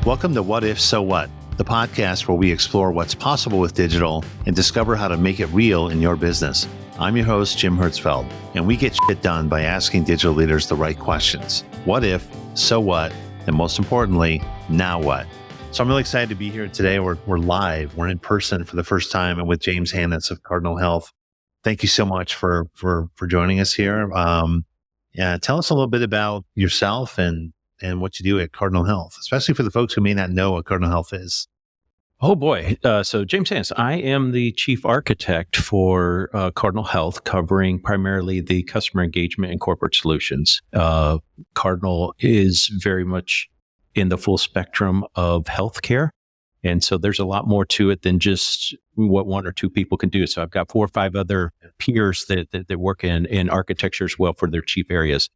Welcome to What If, So What, the podcast where we explore what's possible with digital and discover how to make it real in your business. I'm your host, Jim Hertzfeld, and we get shit done by asking digital leaders the right questions. What if, so what, and most importantly, now what? So I'm really excited to be here today. We're live. We're in person for the first time and with James Hannis of Cardinal Health. Thank you so much for joining us here. Tell us a little bit about yourself and what you do at Cardinal Health, especially for the folks who may not know what Cardinal Health is. Oh boy. So James Hannis, I am the chief architect for Cardinal Health, covering primarily the customer engagement and corporate solutions. Cardinal is very much in the full spectrum of healthcare. And so there's a lot more to it than just what one or two people can do. So I've got 4 or 5 other peers that work in architecture as well for their chief areas.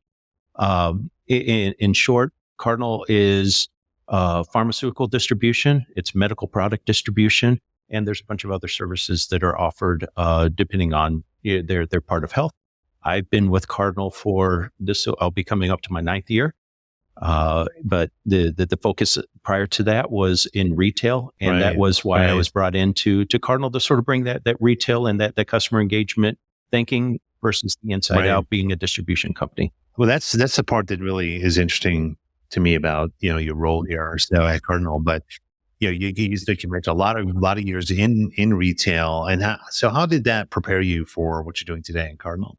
In short, Cardinal is pharmaceutical distribution, it's medical product distribution, and there's a bunch of other services that are offered depending on their part of health. I've been with Cardinal for this, so I'll be coming up to my 9th year. But the focus prior to that was in retail, and that was why I was brought into Cardinal to sort of bring that retail and that customer engagement thinking versus the inside out being a distribution company. Well, that's the part that really is interesting to me about your role here at Cardinal. But you used to commit a lot of years in retail, and how did that prepare you for what you're doing today in Cardinal?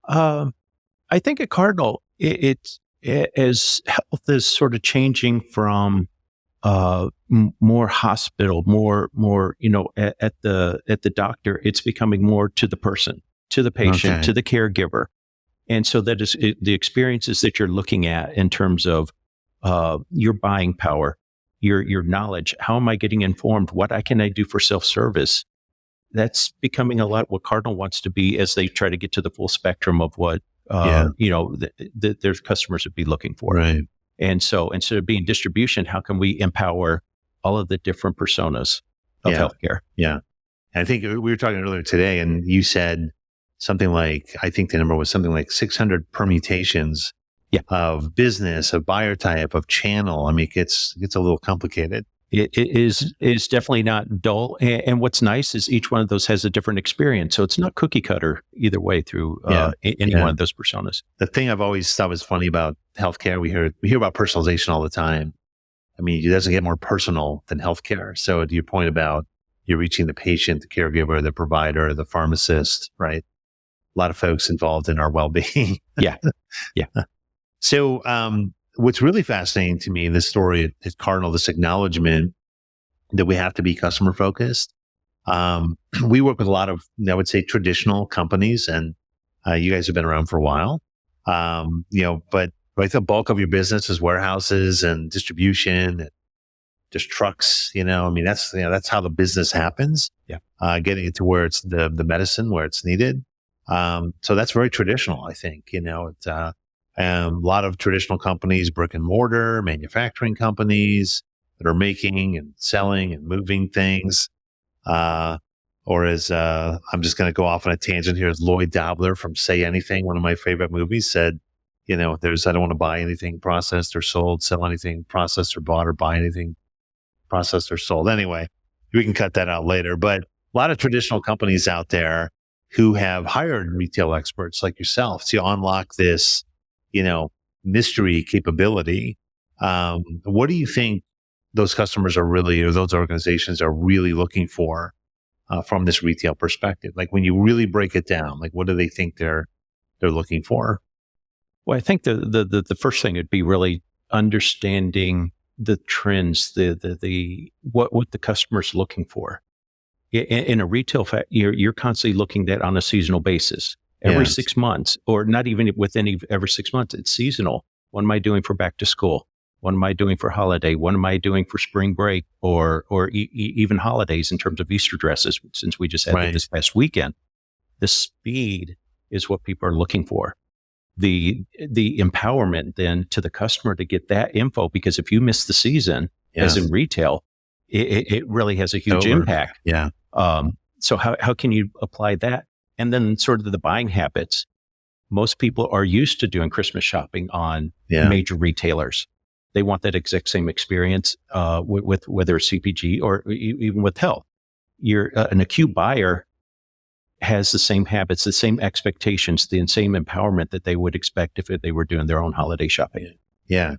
I think at Cardinal, it's as health is sort of changing from more hospital, more at the doctor, it's becoming more to the person, to the patient, to the caregiver. And so that is the experiences that you're looking at in terms of your buying power, your knowledge. How am I getting informed? What can I do for self-service? That's becoming a lot what Cardinal wants to be as they try to get to the full spectrum of what their customers would be looking for. Right. And so instead of being distribution, how can we empower all of the different personas of healthcare? Yeah. And I think we were talking earlier today, and you said something like, I think the number was something like 600 permutations of business, of buyer type, of channel. I mean, it gets a little complicated. It is definitely not dull. And what's nice is each one of those has a different experience. So it's not cookie cutter either way through any one of those personas. The thing I've always thought was funny about healthcare, we hear about personalization all the time. I mean, it doesn't get more personal than healthcare. So to your point about you're reaching the patient, the caregiver, the provider, the pharmacist, right? A lot of folks involved in our well-being. Yeah. So what's really fascinating to me in this story at Cardinal, this acknowledgement that we have to be customer focused. We work with a lot of, I would say, traditional companies, and you guys have been around for a while. But the bulk of your business is warehouses and distribution, and just trucks. I mean, that's how the business happens. Yeah. Getting it to where it's the medicine where it's needed. So that's very traditional, I think. It's a lot of traditional companies, brick and mortar, manufacturing companies that are making and selling and moving things. Or as I'm just going to go off on a tangent here, as Lloyd Dobler from Say Anything, one of my favorite movies, said, I don't want to buy anything processed or sold, sell anything processed or bought, or buy anything processed or sold. Anyway, we can cut that out later. But a lot of traditional companies out there who have hired retail experts like yourself to unlock this, mystery capability. What do you think those customers are really, or those organizations are really looking for from this retail perspective? Like when you really break it down, like what do they think they're looking for? Well, I think the first thing would be really understanding the trends, what the customer's looking for. In a retail you're constantly looking at on a seasonal basis. Every 6 months, or not even every 6 months, it's seasonal. What am I doing for back to school? What am I doing for holiday? What am I doing for spring break or even holidays in terms of Easter dresses, since we just had it this past weekend? The speed is what people are looking for. The empowerment then to the customer to get that info, because if you miss the season, as in retail, it really has a huge impact. Yeah. So how can you apply that? And then sort of the buying habits. Most people are used to doing Christmas shopping on major retailers. they want that exact same experience with whether it's CPG or even with health. You're an acute buyer has the same habits, the same expectations, the same empowerment that they would expect if they were doing their own holiday shopping. Yeah.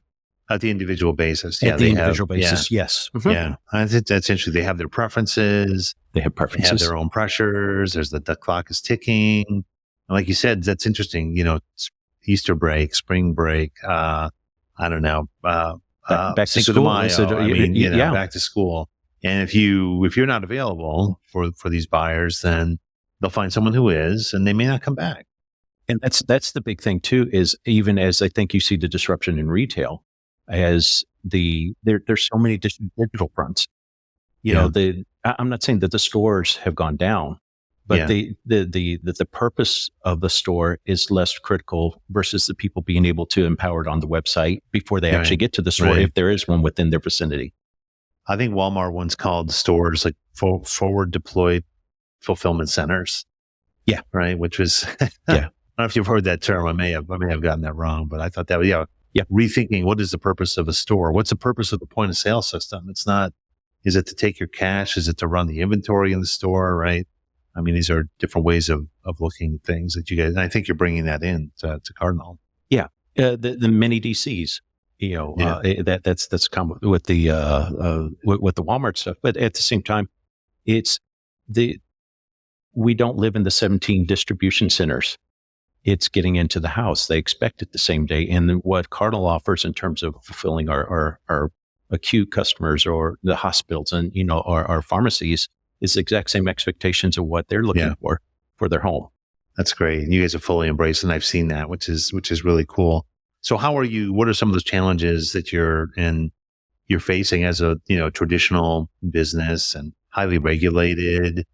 At the individual basis. At the individual basis, yes. Mm-hmm. Yeah. I think that's interesting. They have their preferences. They have They preferences. have their own pressures. There's the clock is ticking. And like you said, that's interesting. Easter break, spring break, I don't know, Back to Cinco de school. Mayo. Back to school. And if you're not available for these buyers, then they'll find someone who is, and they may not come back. And that's the big thing too, is even as I think you see the disruption in retail, as there's so many digital fronts. I'm not saying that the stores have gone down, but the purpose of the store is less critical versus the people being able to empower it on the website before they actually get to the store, if there is one within their vicinity. I think Walmart once called stores like forward deployed fulfillment centers. Yeah. Right. Which was, I don't know if you've heard that term. I may have gotten that wrong, but I thought that was, rethinking what is the purpose of a store? What's the purpose of the point of sale system? It's not, is it to take your cash? Is it to run the inventory in the store? Right. I mean, these are different ways of looking at things that you guys, and I think you're bringing that in to Cardinal. Yeah. The mini DCs, that's common with the Walmart stuff. But at the same time, we don't live in the 17 distribution centers. It's getting into the house. They expect it the same day. And what Cardinal offers in terms of fulfilling our acute customers or the hospitals and, our pharmacies is the exact same expectations of what they're looking for their home. That's great. You guys have fully embraced, and I've seen that, which is really cool. So what are some of those challenges that you're facing as a, traditional business and highly regulated,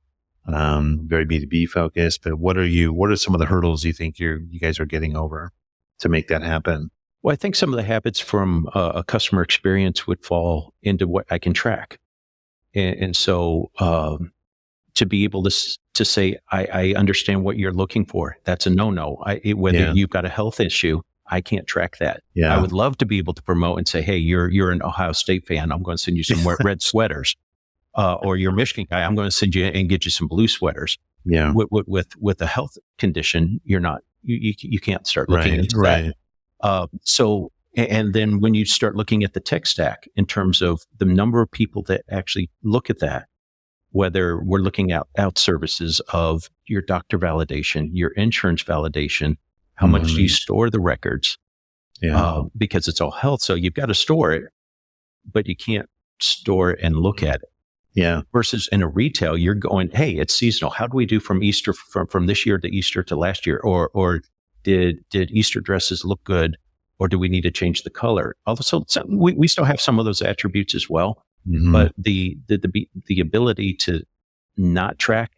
very B2B focused, but what are some of the hurdles you think you guys are getting over to make that happen? Well, I think some of the habits from a customer experience would fall into what I can track. And so, to be able to say, I understand what you're looking for. That's a no-no. Whether you've got a health issue, I can't track that. Yeah. I would love to be able to promote and say, hey, you're an Ohio State fan. I'm going to send you some red sweaters. Or you're a Michigan guy. I'm going to send you and get you some blue sweaters. Yeah. With a health condition, you're not, you can't start looking into that. So, and then when you start looking at the tech stack in terms of the number of people that actually look at that, whether we're looking out services of your doctor validation, your insurance validation, how much do you store the records? Because it's all health. So you've got to store it, but you can't store it and look at it. Yeah. Versus in a retail, you're going, hey, it's seasonal. How do we do from Easter, from this year to Easter to last year? Or did Easter dresses look good? Or do we need to change the color? Also, we still have some of those attributes as well. Mm-hmm. But the ability to not track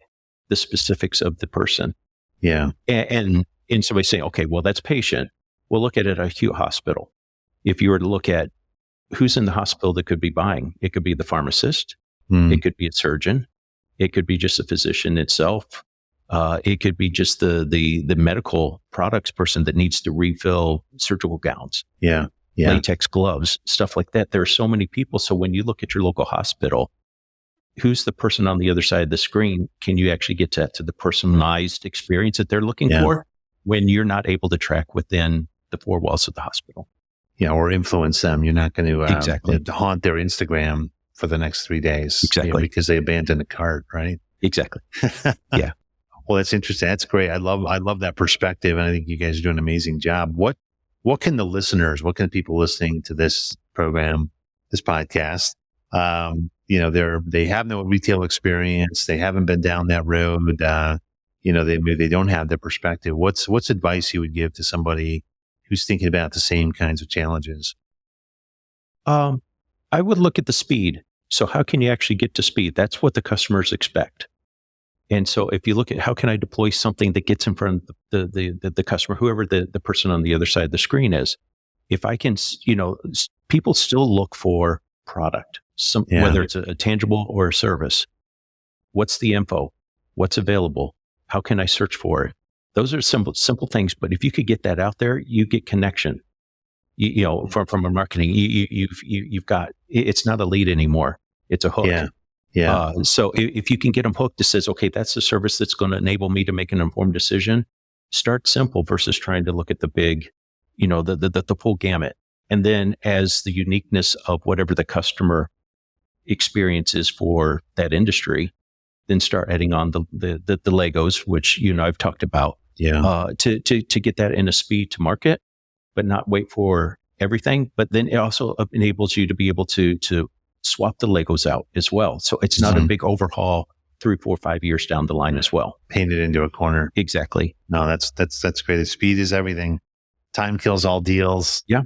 the specifics of the person. Yeah. And somebody saying, okay, well, that's patient. We'll look at it at a acute hospital. If you were to look at who's in the hospital that could be buying, it could be the pharmacist. It could be a surgeon. It could be just a physician itself. It could be just the medical products person that needs to refill surgical gowns, latex gloves, stuff like that. There are so many people. So when you look at your local hospital, who's the person on the other side of the screen? Can you actually get to the personalized experience that they're looking for when you're not able to track within the four walls of the hospital? Yeah, or influence them. You're not going to to haunt their Instagram for the next 3 days. Exactly. Because they abandoned a cart, right? Exactly. Yeah. Well, that's interesting. That's great. I love that perspective. And I think you guys are doing an amazing job. What can the people listening to this program, this podcast, they have no retail experience. They haven't been down that road. They don't have the perspective. What's advice you would give to somebody who's thinking about the same kinds of challenges? I would look at the speed. So how can you actually get to speed? That's what the customers expect. And so if you look at how can I deploy something that gets in front of the customer, whoever the person on the other side of the screen is, if I can, people still look for product, whether it's a tangible or a service. What's the info? What's available? How can I search for it? Those are simple things. But if you could get that out there, you get connection. from a marketing, you've got, it's not a lead anymore. It's a hook. Yeah. Yeah. So if you can get them hooked, that says, okay, that's the service that's going to enable me to make an informed decision. Start simple versus trying to look at the big, the full gamut. And then as the uniqueness of whatever the customer experience is for that industry, then start adding on the Legos, which, I've talked about, to get that in a speed to market, but not wait for everything. But then it also enables you to be able to swap the Legos out as well. So it's not a big overhaul 3, 4, 5 years down the line as well. Paint it into a corner. Exactly. No, that's great. Speed is everything. Time kills all deals. Yeah.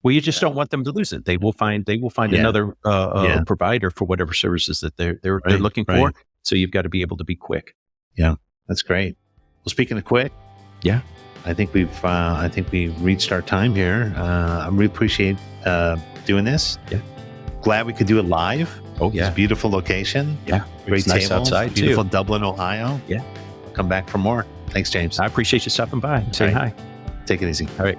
Well, you just don't want them to lose it. They will find another provider for whatever services that they're looking for. So you've got to be able to be quick. Yeah, that's great. Well, speaking of quick, I think we've reached our time here. I really appreciate doing this. Yeah. Glad we could do it live. Oh yeah, it's a beautiful location. Yeah, great it's nice tables, outside beautiful too. Dublin, Ohio. Yeah, come back for more. Thanks, James. I appreciate you stopping by and saying hi. Take it easy. All right.